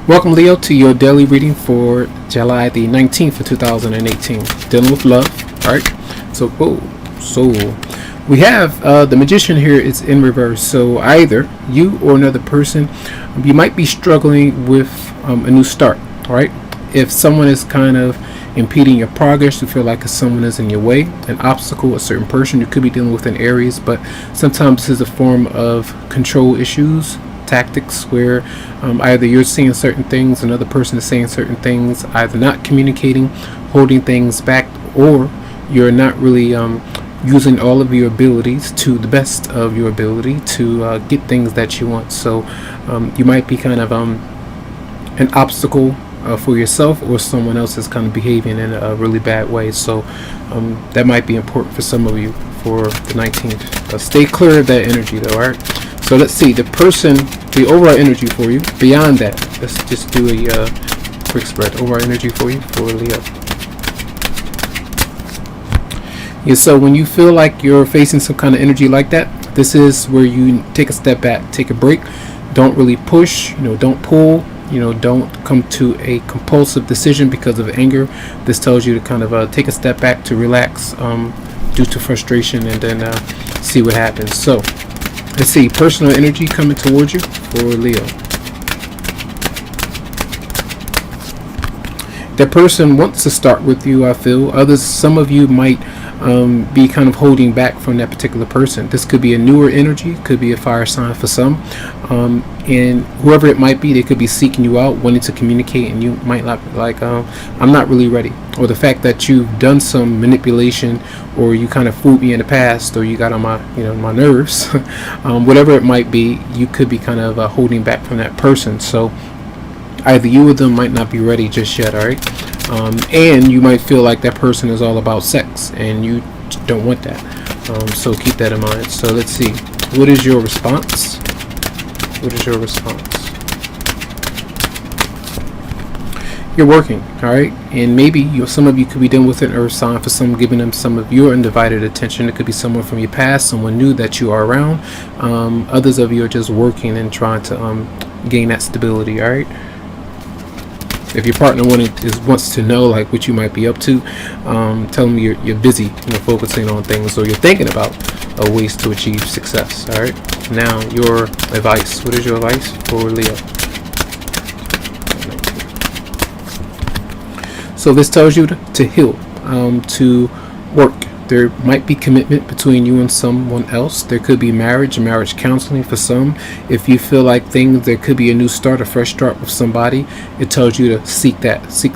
Welcome, Leo, to your daily reading for July the 19th of 2018. Dealing with love. Alright, so we have the Magician here is in reverse. So either you or another person, you might be struggling with a new start. Alright, if someone is kind of impeding your progress, you feel like someone is in your way, an obstacle, a certain person you could be dealing with in Aries, but sometimes this is a form of control issues, tactics where either you're seeing certain things, another person is saying certain things, either not communicating, holding things back, or you're not really using all of your abilities to the best of your ability to get things that you want. So you might be kind of an obstacle for yourself, or someone else is kind of behaving in a really bad way. So that might be important for some of you for the 19th. Stay clear of that energy though. Alright, so let's see the overall energy for you. Beyond that, let's just do a quick spread. Overall energy for you for Leo. Yeah, so when you feel like you're facing some kind of energy like that, this is where you take a step back, take a break. Don't really push, don't pull, don't come to a compulsive decision because of anger. This tells you to kind of take a step back, to relax due to frustration, and then see what happens. So let's see, personal energy coming towards you for Leo. That person wants to start with you, I feel. Some of you might be kind of holding back from that particular person. This could be a newer energy, could be a fire sign for some, and whoever it might be, they could be seeking you out, wanting to communicate, and you might not be like, I'm not really ready, or the fact that you've done some manipulation, or you kind of fooled me in the past, or you got on my my nerves. Whatever it might be, you could be kind of holding back from that person. So either you or them might not be ready just yet. All right, and you might feel like that person is all about sex, and you don't want that. So keep that in mind. So let's see, what is your response? What is your response? You're working, all right, and maybe some of you could be dealing with an earth sign. For some, giving them some of your undivided attention. It could be someone from your past, someone new that you are around. Others of you are just working and trying to gain that stability. All right. If your partner wants to know like what you might be up to, tell them you're busy, focusing on things, or you're thinking about ways to achieve success. All right. Now your advice. What is your advice for Leo? So this tells you to heal, to work. There might be commitment between you and someone else. There could be marriage counseling for some. If you feel like there could be a new start, a fresh start with somebody, it tells you to seek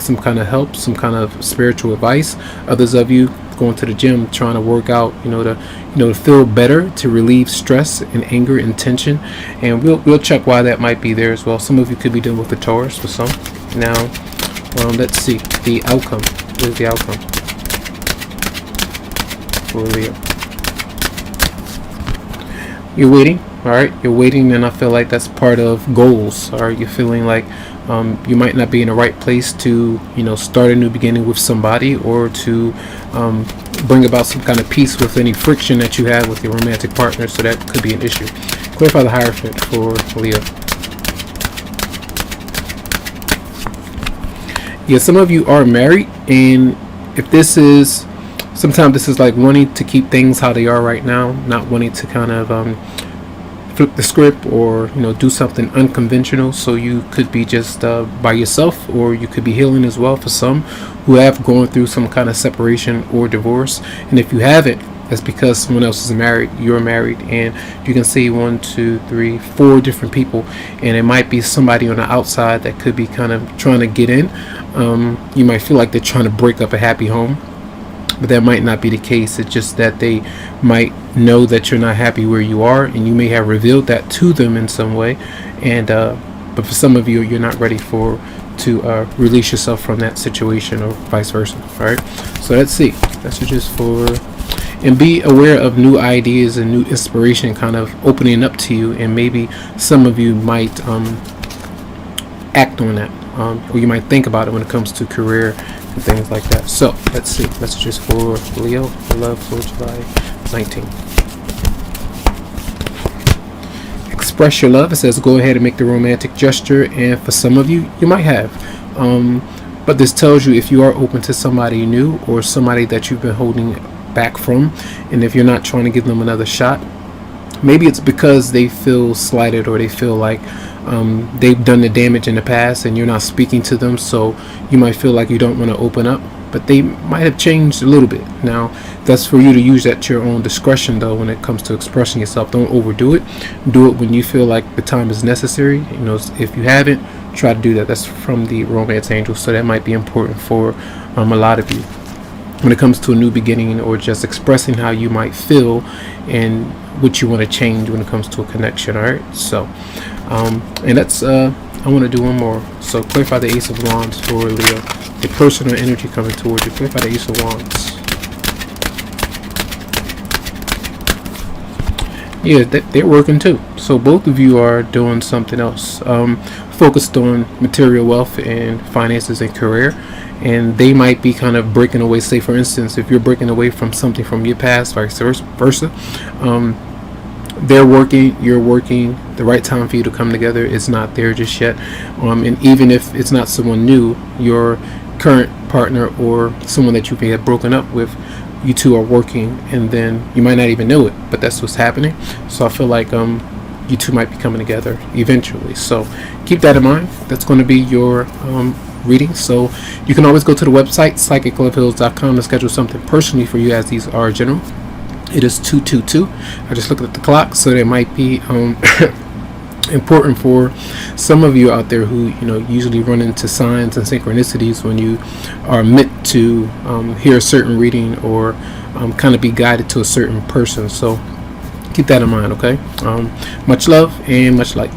some kind of help, some kind of spiritual advice. Others of you going to the gym, trying to work out, to feel better, to relieve stress and anger and tension. And we'll check why that might be there as well. Some of you could be dealing with the Taurus for some. Now, let's see the outcome. What is the outcome for Leo? You're waiting. All right, you're waiting, and I feel like that's part of goals. All right, you're feeling like you might not be in the right place to start a new beginning with somebody, or to bring about some kind of peace with any friction that you have with your romantic partner. So that could be an issue. Clarify the Hierophant for Leo. Yeah, some of you are married, and if this is, sometimes this is like wanting to keep things how they are right now, not wanting to kind of flip the script, or do something unconventional. So you could be just by yourself, or you could be healing as well for some who have gone through some kind of separation or divorce. And if you haven't, that's because someone else is married, you're married, and you can see 1, 2, 3, 4 different people, and it might be somebody on the outside that could be kind of trying to get in. You might feel like they're trying to break up a happy home, but that might not be the case. It's just that they might know that you're not happy where you are, and you may have revealed that to them in some way. And but for some of you, you're not ready to release yourself from that situation, or vice versa. All right. So let's see messages for. And be aware of new ideas and new inspiration kind of opening up to you, and maybe some of you might act on that, or you might think about it when it comes to career and things like that. So let's see messages for Leo for love for July 19th. express your love. It says go ahead and make the romantic gesture, and for some of you, you might have. But this tells you if you are open to somebody new or somebody that you've been holding back from, and if you're not trying to give them another shot, maybe it's because they feel slighted or they feel like they've done the damage in the past and you're not speaking to them, so you might feel like you don't want to open up, but they might have changed a little bit. Now that's for you to use at your own discretion though. When it comes to expressing yourself, don't overdo it. Do it when you feel like the time is necessary. If you haven't, try to do that. That's from the romance angel, so that might be important for a lot of you when it comes to a new beginning, or just expressing how you might feel and what you want to change when it comes to a connection. All right, so and that's I want to do one more. So clarify the Ace of Wands for Leo, the personal energy coming towards you. Clarify the Ace of Wands. Yeah, they're working too. So both of you are doing something else, focused on material wealth and finances and career, and they might be kind of breaking away. Say for instance, if you're breaking away from something from your past, vice versa, they're working, you're working. The right time for you to come together is not there just yet, and even if it's not someone new, your current partner or someone that you may have broken up with, you two are working, and then you might not even know it, but that's what's happening. So I feel like you two might be coming together eventually, so keep that in mind. That's going to be your reading. So you can always go to the website psychicloveheals.com to schedule something personally for you, as these are general. It is 2:22. I just looked at the clock, so there might be important for some of you out there who usually run into signs and synchronicities when you are meant to hear a certain reading or kind of be guided to a certain person. So keep that in mind. Okay. Much love and much light.